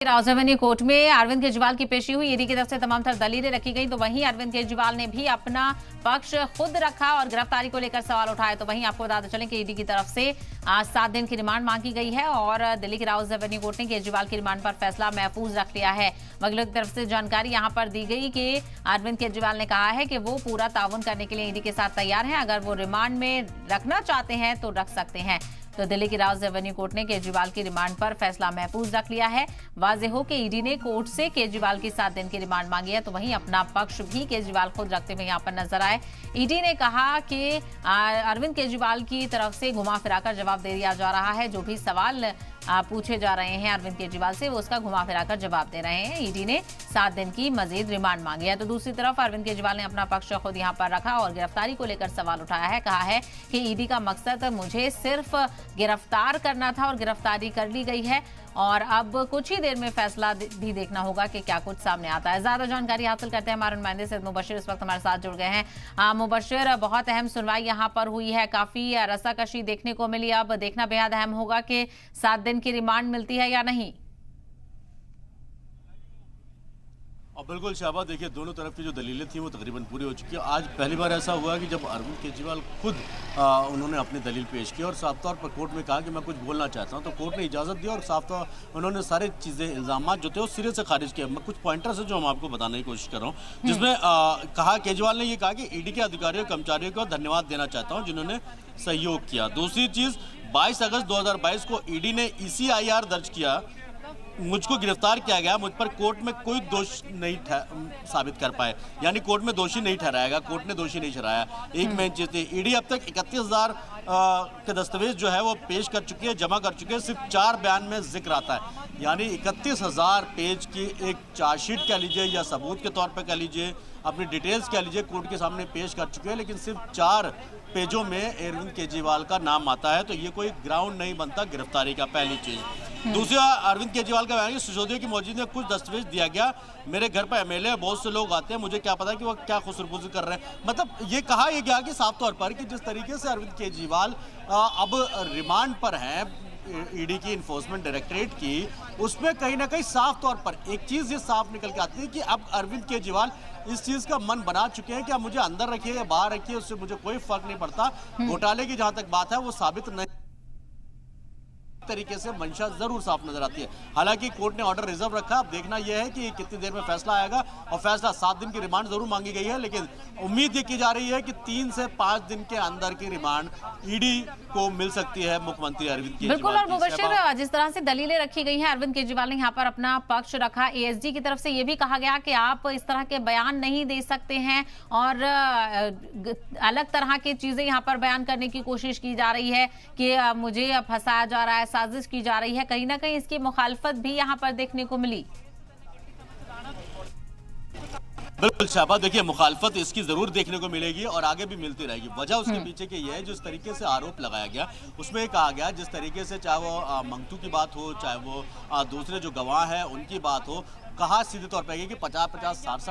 राजधानी कोर्ट में अरविंद केजरीवाल की पेशी हुई। ईडी की तरफ से तमाम तरह दलीलें रखी गई, तो वहीं अरविंद केजरीवाल ने भी अपना पक्ष खुद रखा और गिरफ्तारी को लेकर सवाल उठाए। तो वहीं आपको बताते चलें कि ईडी की तरफ से 7 दिन की रिमांड मांगी गई है और दिल्ली की राजधानी कोर्ट ने केजरीवाल की रिमांड पर फैसला महफूज रख लिया है। वकीलों की तरफ से जानकारी यहां पर दी गई कि अरविंद केजरीवाल ने कहा है कि वो पूरा ताउन करने के लिए ईडी के साथ तैयार हैं। अगर वो रिमांड में रखना चाहते हैं तो रख सकते हैं। तो दिल्ली की राजधानी कोर्ट ने केजरीवाल की रिमांड पर फैसला महफूज रख लिया है। वाज़ेह हो कि ईडी ने कोर्ट से केजरीवाल की 7 दिन की रिमांड मांगी है, तो वहीं अपना पक्ष भी केजरीवाल खुद रखते हुए यहां पर नजर आए। ईडी ने कहा कि अरविंद केजरीवाल की तरफ से घुमा फिराकर जवाब दे दिया जा रहा है। जो भी सवाल पूछे जा रहे हैं अरविंद केजरीवाल से, वो उसका घुमा फिराकर जवाब दे रहे हैं। ईडी ने 7 दिन की मजीद रिमांड मांगी है। तो दूसरी तरफ अरविंद केजरीवाल ने अपना पक्ष खुद यहां पर रखा और गिरफ्तारी को लेकर सवाल उठाया है। कहा है कि ईडी का मकसद मुझे सिर्फ गिरफ्तार करना था और गिरफ्तारी कर ली गई है और अब कुछ ही देर में फैसला भी देखना होगा कि क्या कुछ सामने आता है। ज्यादा जानकारी हासिल करते हैं हमारे नुमाइंदे से मुबशिर इस वक्त हमारे साथ जुड़ गए हैं। मुबशिर, बहुत अहम सुनवाई यहाँ पर हुई है, काफी रस्साकशी देखने को मिली। अब देखना बेहद अहम होगा कि 7 दिन की रिमांड मिलती है या नहीं। और बिल्कुल शाहबाज, देखिए दोनों तरफ की जो दलीलें थी वो तकरीबन पूरी हो चुकी है। आज पहली बार ऐसा हुआ कि जब अरविंद केजरीवाल खुद उन्होंने अपनी दलील पेश की और साफ तौर पर कोर्ट में कहा कि मैं कुछ बोलना चाहता हूं, तो कोर्ट ने इजाज़त दी और साफ तौर उन्होंने सारी चीज़ें इल्ज़ाम जो थे वो सिरे से खारिज किए। मैं कुछ पॉइंटर्स है जो हम आपको बताने की कोशिश कर रहा हूँ, जिसमें कहा केजरीवाल ने ये कहा कि ईडी के अधिकारियों कर्मचारियों को धन्यवाद देना चाहता हूँ जिन्होंने सहयोग किया। दूसरी चीज़, 22 अगस्त 2022 को ईडी ने ECIR दर्ज किया, मुझको गिरफ्तार किया गया, मुझ पर कोर्ट में कोई दोष नहीं साबित कर पाए, यानी कोर्ट में दोषी नहीं ठहराएगा, कोर्ट ने दोषी नहीं ठहराया। एक मेन चीज थी, ईडी अब तक 31,000 के दस्तावेज जो है वो पेश कर चुकी है, जमा कर चुके हैं। सिर्फ 4 बयान में जिक्र आता है, यानी 31,000 पेज की एक चार्जशीट कह लीजिए या सबूत के तौर पर कह लीजिए, अपनी डिटेल्स कह लीजिए, कोर्ट के सामने पेश कर चुके हैं, लेकिन सिर्फ 4 पेजों में अरविंद केजरीवाल का नाम आता है। तो ये कोई ग्राउंड नहीं बनता गिरफ्तारी का, पहली चीज। दूसरा, अरविंद केजरीवाल का बयान, सिसोदिया की मौजूदगी में कुछ दस्तावेज दिया गया, मेरे घर पर MLA बहुत से लोग आते हैं, मुझे क्या पता कि वो क्या खुसरपुजी कर रहे हैं। मतलब ये कहा यह गया कि साफ तौर पर कि जिस तरीके से अरविंद केजरीवाल अब रिमांड पर हैं ईडी की इन्फोर्समेंट डायरेक्टरेट की, उसमें कहीं ना कहीं साफ तौर पर एक चीज ये साफ निकल के आती है कि अब अरविंद केजरीवाल इस चीज का मन बना चुके हैं कि आप मुझे अंदर रखिए या बाहर रखिए, उससे मुझे कोई फर्क नहीं पड़ता। घोटाले की जहां तक बात है वो साबित नहीं तरीके से मंशा जरूर साफ नजर आती है। हालांकि कोर्ट ने ऑर्डर रिजर्व रखा, अब देखना यह है कि कितनी देर में फैसला आएगा और फैसला 7 दिन की रिमांड जरूर मांगी गई है, लेकिन उम्मीद ये की जा रही है कि 3 से 5 दिन के अंदर की रिमांड ईडी को मिल सकती है मुख्यमंत्री अरविंद केजरीवाल। बिल्कुल, और मुबशिर, जिस तरह से दलीलें रखी गई हैं, अरविंद केजरीवाल ने यहाँ पर अपना पक्ष रखा। ASG की तरफ से ये भी कहा गया कि आप इस तरह के बयान नहीं दे सकते हैं और अलग तरह की चीजें यहाँ पर बयान करने की कोशिश की जा रही है कि मुझे फंसाया जा रहा है, साजिश की जा रही है। कहीं ना कहीं इसकी मुखालफत भी यहाँ पर देखने को मिली। बिल्कुल शाहबाज, देखिए मुखालफत इसकी जरूर देखने को मिलेगी और आगे भी मिलती रहेगी। वजह उसके पीछे की यह है, जिस तरीके से आरोप लगाया गया उसमें कहा गया, जिस तरीके से चाहे वो मंगतू की बात हो, चाहे वो दूसरे जो गवाह हैं उनकी बात हो, कहा सीधे तौर पर कि 50-50, 60-60